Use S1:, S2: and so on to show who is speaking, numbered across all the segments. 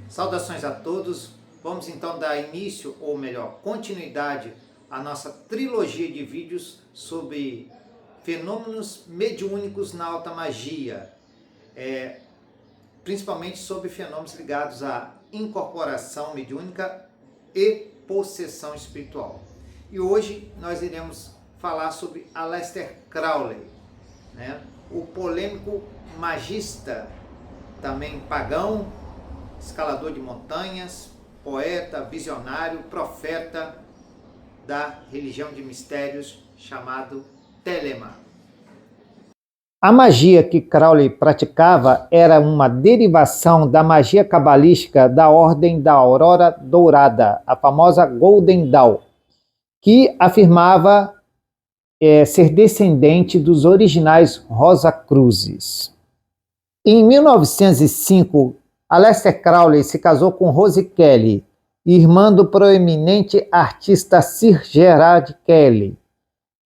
S1: Saudações a todos. Vamos então dar início, ou melhor, continuidade à nossa trilogia de vídeos sobre fenômenos mediúnicos na alta magia, principalmente sobre fenômenos ligados à incorporação mediúnica e possessão espiritual. E hoje nós iremos falar sobre Aleister Crowley, o polêmico magista, também pagão, escalador de montanhas, poeta, visionário, profeta da religião de mistérios chamado Telema. A magia que Crowley praticava era uma derivação da magia cabalística da Ordem da Aurora Dourada, a famosa Golden Dawn, que afirmava ser descendente dos originais Rosacruzes. Em 1905, Aleister Crowley se casou com Rose Kelly, irmã do proeminente artista Sir Gerard Kelly,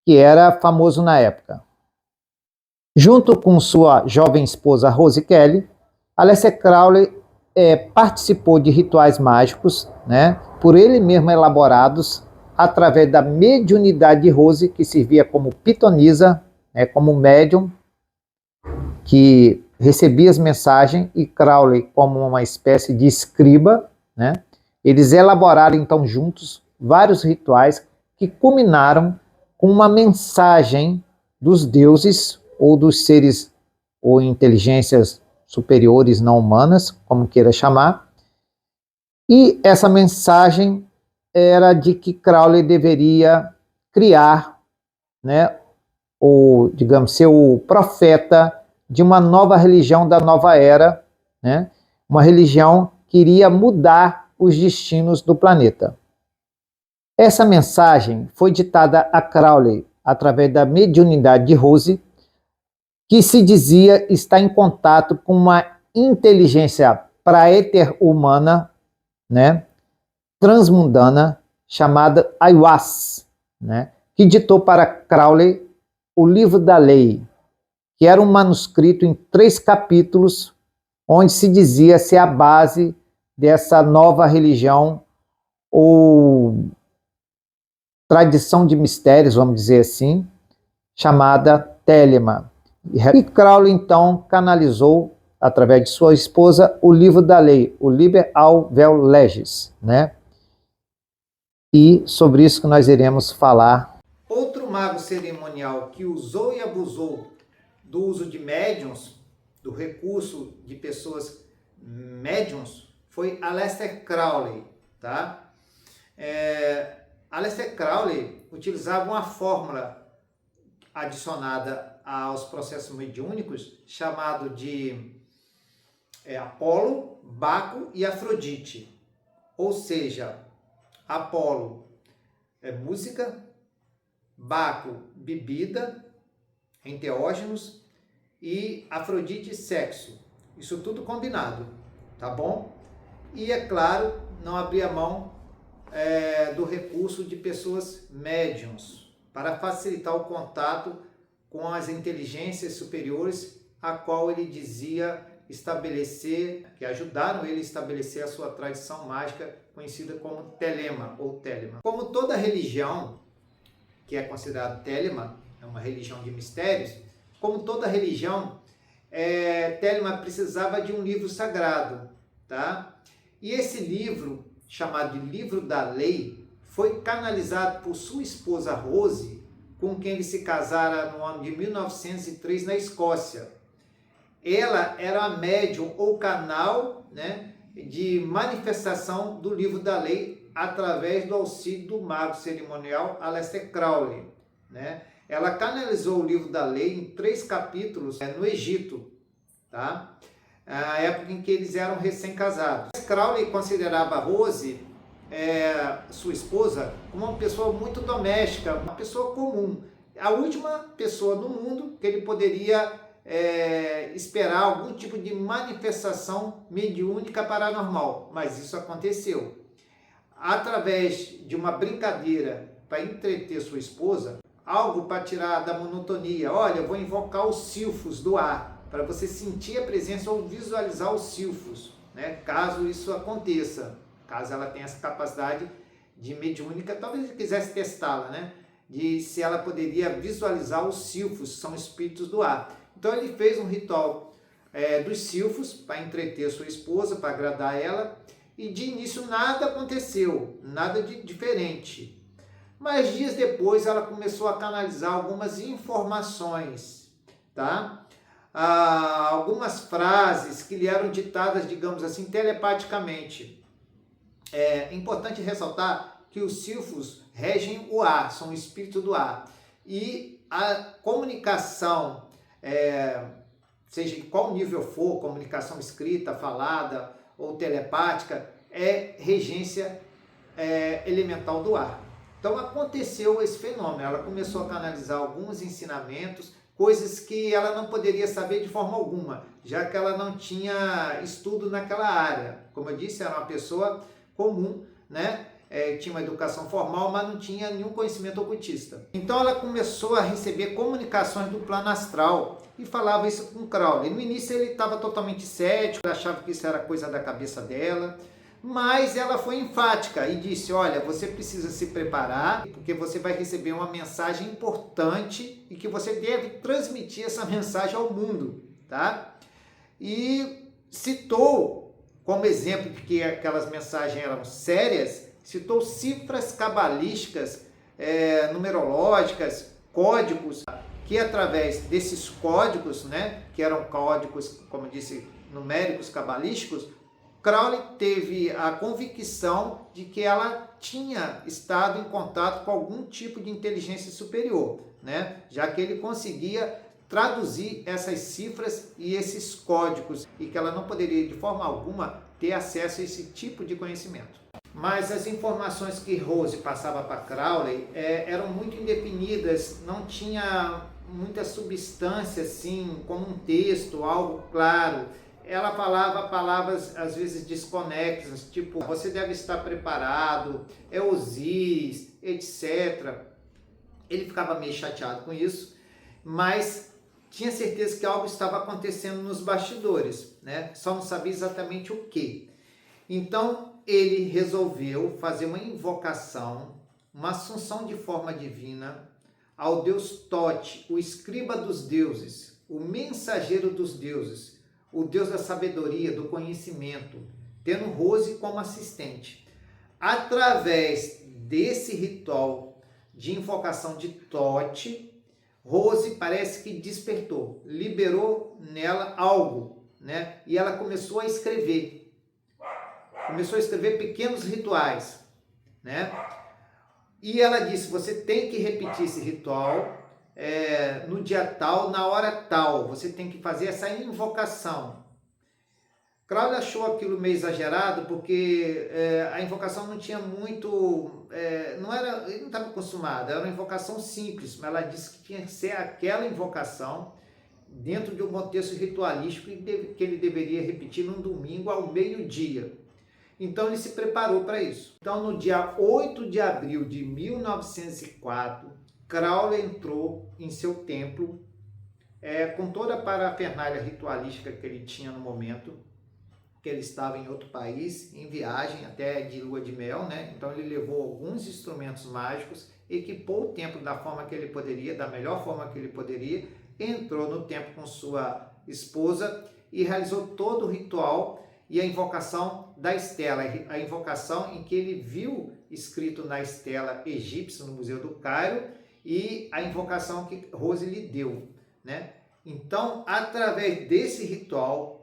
S1: que era famoso na época. Junto com sua jovem esposa Rose Kelly, Aleister Crowley participou de rituais mágicos, por ele mesmo elaborados, através da mediunidade de Rose, que servia como pitonisa, como médium, que recebia as mensagens, e Crowley como uma espécie de escriba. Eles elaboraram então juntos vários rituais que culminaram com uma mensagem dos deuses ou dos seres ou inteligências superiores não humanas, como queira chamar. E essa mensagem era de que Crowley deveria criar, ou digamos, ser o profeta de uma nova religião da nova era, uma religião que iria mudar os destinos do planeta. Essa mensagem foi ditada a Crowley através da mediunidade de Rose, que se dizia estar em contato com uma inteligência praéter-humana, transmundana, chamada Aiwass, que ditou para Crowley o Livro da Lei, que era um manuscrito em 3 capítulos, onde se dizia ser a base dessa nova religião ou tradição de mistérios, vamos dizer assim, chamada Telema. E Crowley então canalizou, através de sua esposa, o Livro da Lei, o Liber ao Vel Legis, E sobre isso que nós iremos falar. Outro mago cerimonial que usou e abusou do uso de médiuns, do recurso de pessoas médiuns, foi Aleister Crowley, Aleister Crowley utilizava uma fórmula adicionada aos processos mediúnicos, chamado de Apolo, Baco e Afrodite. Ou seja, Apolo é música, Baco, bebida, enteógenos, e Afrodite, sexo. Isso tudo combinado, tá bom? E é claro, não abrir a mão do recurso de pessoas médiums, para facilitar o contato com as inteligências superiores, a qual ele dizia estabelecer, que ajudaram ele a estabelecer a sua tradição mágica, conhecida como Telema ou Telema. Como toda religião que é considerada Telema, é uma religião de mistérios, como toda religião, Telema precisava de um livro sagrado, E esse livro, chamado de Livro da Lei, foi canalizado por sua esposa Rose, com quem ele se casara no ano de 1903 na Escócia. Ela era a médium ou canal, de manifestação do Livro da Lei através do auxílio do mago cerimonial Aleister Crowley. Ela canalizou o Livro da Lei em 3 capítulos no Egito, a época em que eles eram recém-casados. Crowley considerava Rose, sua esposa, como uma pessoa muito doméstica, uma pessoa comum, a última pessoa no mundo que ele poderia esperar algum tipo de manifestação mediúnica paranormal, mas isso aconteceu. Através de uma brincadeira para entreter sua esposa, algo para tirar da monotonia. Olha, eu vou invocar os silfos do ar, para você sentir a presença ou visualizar os silfos. né? Caso isso aconteça, caso ela tenha essa capacidade de mediúnica, talvez ele quisesse testá-la, né? De se ela poderia visualizar os silfos, são espíritos do ar. Então ele fez um ritual dos silfos para entreter sua esposa, para agradar ela, e de início nada aconteceu, nada de diferente. Mas dias depois ela começou a canalizar algumas informações, tá? Algumas frases que lhe eram ditadas, digamos assim, telepaticamente. É importante ressaltar que os silfos regem o ar, são o espírito do ar. E a comunicação, seja em qual nível for, comunicação escrita, falada ou telepática, é regência elemental do ar. Então aconteceu esse fenômeno, ela começou a canalizar alguns ensinamentos, coisas que ela não poderia saber de forma alguma, já que ela não tinha estudo naquela área. Como eu disse, era uma pessoa comum, né? Tinha uma educação formal, mas não tinha nenhum conhecimento ocultista. Então ela começou a receber comunicações do plano astral e falava isso com Crowley. No início ele estava totalmente cético, achava que isso era coisa da cabeça dela, mas ela foi enfática e disse: olha, você precisa se preparar, porque você vai receber uma mensagem importante e que você deve transmitir essa mensagem ao mundo, tá? E citou como exemplo de que aquelas mensagens eram sérias, citou cifras cabalísticas, numerológicas, códigos, que através desses códigos, né, que eram códigos, como disse, numéricos cabalísticos, Crowley teve a convicção de que ela tinha estado em contato com algum tipo de inteligência superior, né, já que ele conseguia traduzir essas cifras e esses códigos e que ela não poderia de forma alguma ter acesso a esse tipo de conhecimento. Mas as informações que Rose passava para Crowley eram muito indefinidas, não tinha muita substância assim, como um texto, algo claro. Ela falava palavras às vezes desconexas, tipo, você deve estar preparado, Osis, etc. Ele ficava meio chateado com isso, mas tinha certeza que algo estava acontecendo nos bastidores, né? Só não sabia exatamente o que. Então ele resolveu fazer uma invocação, uma assunção de forma divina ao deus Thoth, o escriba dos deuses, o mensageiro dos deuses, o deus da sabedoria, do conhecimento, tendo Rose como assistente. Através desse ritual de invocação de Thoth, Rose parece que despertou, liberou nela algo, né? E ela começou a escrever. Começou a escrever pequenos rituais, né? E ela disse: você tem que repetir esse ritual no dia tal, na hora tal. Você tem que fazer essa invocação. Crowley achou aquilo meio exagerado, porque a invocação não tinha muito... ele não estava acostumado, era uma invocação simples, mas ela disse que tinha que ser aquela invocação dentro de um contexto ritualístico que ele deveria repetir num domingo ao meio-dia. Então ele se preparou para isso. Então no dia 8 de abril de 1904, Crowley entrou em seu templo com toda a parafernália ritualística que ele tinha no momento, que ele estava em outro país, em viagem, até de lua de mel, né? Então ele levou alguns instrumentos mágicos, equipou o templo da forma que ele poderia, da melhor forma que ele poderia, entrou no templo com sua esposa e realizou todo o ritual e a invocação da estela, a invocação em que ele viu escrito na estela egípcia no Museu do Cairo e a invocação que Rose lhe deu, né? Então, através desse ritual,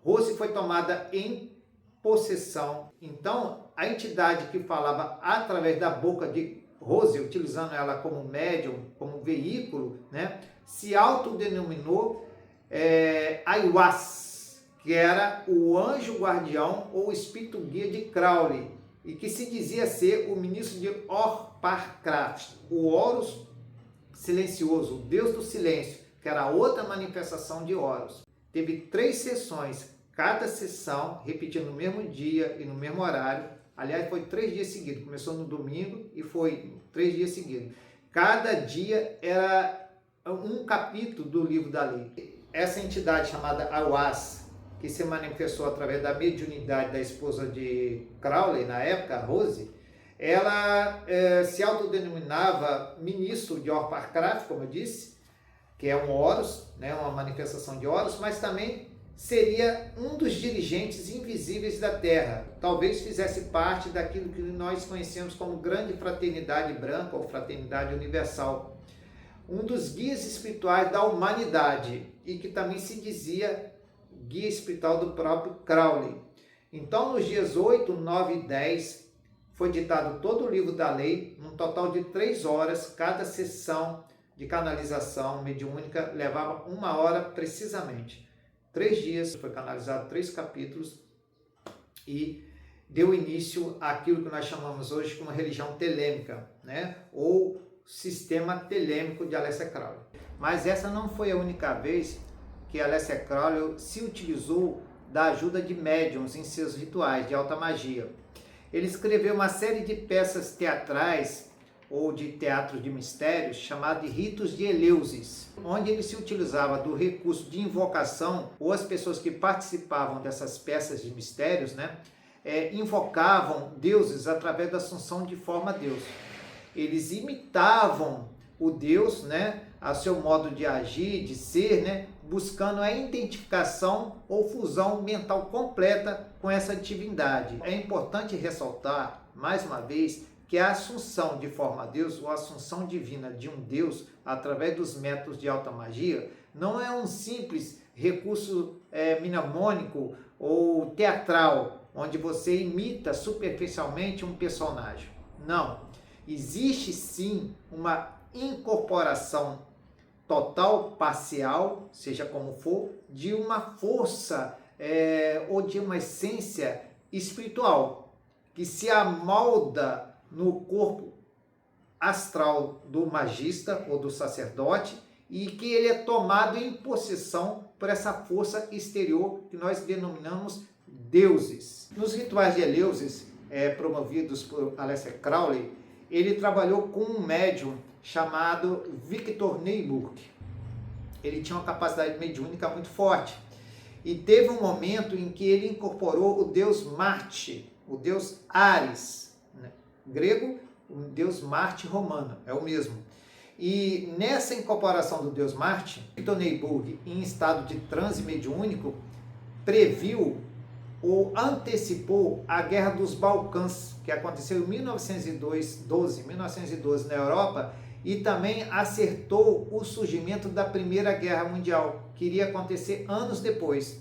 S1: Rose foi tomada em possessão. Então, a entidade que falava através da boca de Rose, utilizando ela como médium, como veículo, né, se autodenominou Aiwass, que era o anjo guardião ou espírito guia de Crowley, e que se dizia ser o ministro de Orparkraft, o Horus silencioso, o deus do silêncio, que era outra manifestação de Horus. Teve 3 sessões, cada sessão repetindo no mesmo dia e no mesmo horário. Aliás, foi 3 dias seguidos, começou no domingo e foi 3 dias seguidos. Cada dia era um capítulo do livro da lei. Essa entidade chamada Aiwass, que se manifestou através da mediunidade da esposa de Crowley, na época, Rose, ela se autodenominava ministro de Orpharcraft, como eu disse, que é um Horus, né, uma manifestação de Horus, mas também seria um dos dirigentes invisíveis da Terra. Talvez fizesse parte daquilo que nós conhecemos como Grande Fraternidade Branca ou Fraternidade Universal. Um dos guias espirituais da humanidade e que também se dizia guia espiritual do próprio Crowley. Então, nos dias 8, 9 e 10, foi ditado todo o livro da lei, num total de 3 horas, cada sessão de canalização mediúnica levava 1 hora precisamente. 3 dias, foi canalizado 3 capítulos e deu início àquilo que nós chamamos hoje como religião telêmica, né? Ou sistema telêmico de Aleister Crowley. Mas essa não foi a única vez que Aleister Crowley se utilizou da ajuda de médiuns em seus rituais de alta magia. Ele escreveu uma série de peças teatrais ou de teatros de mistérios, chamado de ritos de Eleusis, onde ele se utilizava do recurso de invocação, ou as pessoas que participavam dessas peças de mistérios, né, invocavam deuses através da assunção de forma a Deus. Eles imitavam o Deus, né, a seu modo de agir, de ser, né, buscando a identificação ou fusão mental completa com essa divindade. É importante ressaltar, mais uma vez, que a assunção de forma a Deus, ou a assunção divina de um Deus, através dos métodos de alta magia, não é um simples recurso mnemônico ou teatral, onde você imita superficialmente um personagem. Não. Existe sim uma incorporação total, parcial, seja como for, de uma força ou de uma essência espiritual, que se amolda no corpo astral do magista ou do sacerdote e que ele é tomado em possessão por essa força exterior que nós denominamos deuses. Nos rituais de Eleusis, promovidos por Aleister Crowley, ele trabalhou com um médium chamado Victor Neyburg. Ele tinha uma capacidade mediúnica muito forte e teve um momento em que ele incorporou o deus Marte, o deus Ares, né? Grego, o deus Marte romano, é o mesmo. E nessa incorporação do deus Marte, Victor Neyburg, em estado de transe mediúnico, previu ou antecipou a Guerra dos Balcãs, que aconteceu em 1912 na Europa, e também acertou o surgimento da Primeira Guerra Mundial, que iria acontecer anos depois.